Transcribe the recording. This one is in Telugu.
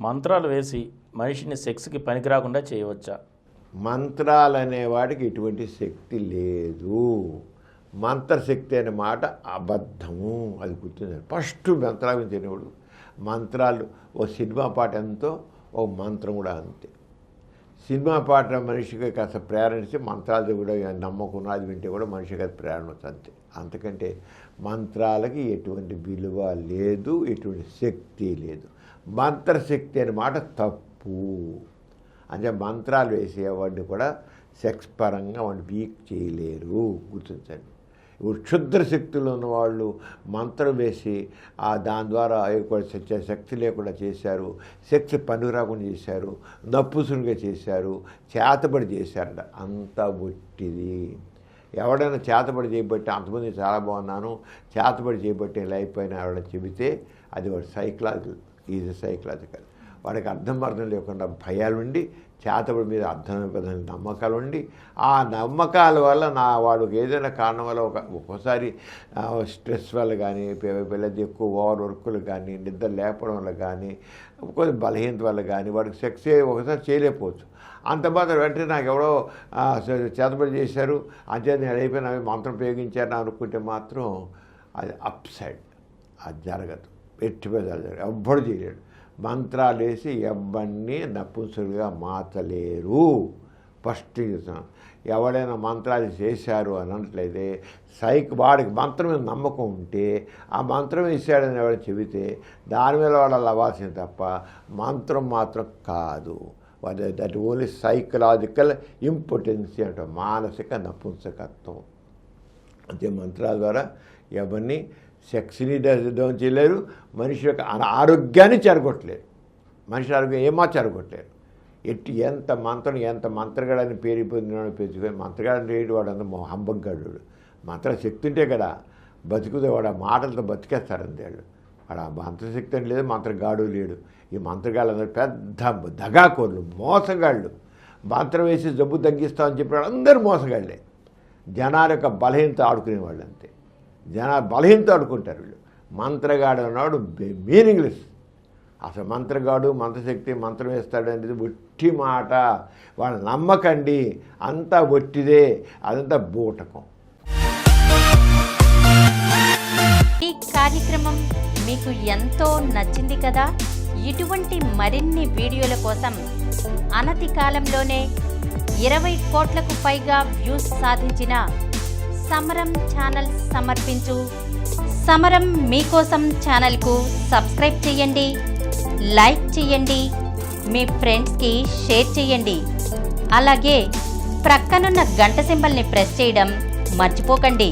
మంత్రాలు వేసి మనిషిని సెక్స్కి పనికిరాకుండా చేయవచ్చా? మంత్రాలు అనేవాడికి ఎటువంటి శక్తి లేదు. మంత్రశక్తి అనే మాట అబద్ధము, అది గుర్తుంది. ఫస్ట్ మంత్రాలు తెలియవాడు మంత్రాలు, ఓ సినిమా పాట ఎంతో ఓ మంత్రం కూడా అంతే. సినిమా పాట మనిషికి కాస్త ప్రేరణిస్తే మంత్రాలు కూడా నమ్మకం అది వింటే కూడా మనిషికి అది ప్రేరణ వస్తుంది అంతే. అంతకంటే మంత్రాలకి ఎటువంటి విలువ లేదు, ఎటువంటి శక్తి లేదు. మంత్రశక్తి అనే మాట తప్పు. అంటే మంత్రాలు వేసేవాడిని కూడా సెక్స్ పరంగా వాడిని వీక్ చేయలేరు, గుర్తించండి. ఇప్పుడు క్షుద్ర శక్తులు ఉన్నవాళ్ళు మంత్రం వేసి దాని ద్వారా శక్తి లేకుండా చేశారు, సెక్స్ పని రాకుండా చేశారు, నప్పుసునిగా చేశారు, చేతబడి చేశారట. అంతా ఒట్టిది. ఎవడైనా చేతబడి చేయబట్టి అంతమంది చాలా బాగున్నాను, చేతబడి చేయబట్టి ఇలా అయిపోయినా ఎవరైనా చెబితే అది వాడు సైకలాజికల్. వాడికి అర్థం లేకుండా భయాలుండి, చేతబడి మీద అర్థమైన నమ్మకాలు ఉండి, ఆ నమ్మకాల వల్ల వాడికి ఏదైనా కారణం వల్ల ఒక్కోసారి స్ట్రెస్ వల్ల కానీ, పిల్లలది ఎక్కువ ఓవర్ వర్కులు కానీ, నిద్ర లేకపోవడం వల్ల కానీ, కొంచెం బలహీనత వల్ల కానీ వాడికి సెక్స్ ఒకసారి చేయలేకపోవచ్చు. అంత మాత్రం వెంటనే నాకు ఎవడో చేతబడి చేశారు, అంతే నేను అయిపోయినా మంత్రం ఉపయోగించాను అనుకుంటే మాత్రం అది అప్సైడ్, అది జరగదు. ఎట్టి మీద జరగదు, ఎవ్వడు చేయలేడు. మంత్రాలు వేసి ఎవరిని నపుంసకులుగా మార్చలేరు. ఫస్ట్ ఎవడైనా మంత్రాలు చేశారు అని అనట్లయితే వాడికి మంత్రం మీద నమ్మకం ఉంటే ఆ మంత్రం వేసాడని ఎవరైనా చెబితే దాని మీద వాడు అవ్వాల్సింది తప్ప మంత్రం మాత్రం కాదు. దట్ ఓన్లీ సైకలాజికల్ ఇంపార్టెన్సీ అంటే మానసిక నపుంసకత్వం. అంతే. మంత్రాల ద్వారా ఎవరిని సెక్స్ని డౌన్ చేయలేరు, మనిషి యొక్క ఆరోగ్యాన్ని చెరగొట్టలేరు. మనిషి ఆరోగ్యం ఏమా చెరగొట్టలేరు. ఎంత మంత్రగాడని పేరు పొందిన పెంచుకొని మంత్రగాడని రేటు వాడు అంత హంబగ్గాడు. మంత్ర శక్తి ఉంటే కదా బతుకుతే వాడు ఆ మాటలతో బతికేస్తారంతే. వాడు ఆ మంత్రశక్తి అని లేదు, మంత్రగాడు లేడు. ఈ మంత్రగాళ్ళు అందరూ పెద్ద దగాకోళ్ళు, మోసగాళ్ళు. మంత్రం వేసి జబ్బు తగ్గిస్తామని చెప్పిన అందరూ మోసగాళ్ళే. జనాల యొక్క బలహీనత ఆడుకునేవాళ్ళు అంతే. జనాలు బలహీనత ఆడుకుంటారు వీళ్ళు. మంత్రగాడు అన్నాడు మీనింగ్లెస్. అసలు మంత్రగాడు మంత్రశక్తి మంత్రం వేస్తాడు అనేది ఒట్టి మాట. వాళ్ళు నమ్మకండి, అంతా ఒట్టిదే, అదంతా బూటకం. ఈ కార్యక్రమం మీకు ఎంతో నచ్చింది కదా. ఇటువంటి మరిన్ని వీడియోల కోసం అనతి కాలంలోనే 20 కోట్లకు పైగా వ్యూస్ సాధించిన సమరం ఛానల్ సమర్పించు సమరం మీకోసం ఛానల్కు సబ్స్క్రైబ్ చేయండి, లైక్ చేయండి, మీ ఫ్రెండ్స్కి షేర్ చేయండి. అలాగే ప్రక్కనున్న గంట సింబల్ని ప్రెస్ చేయడం మర్చిపోకండి.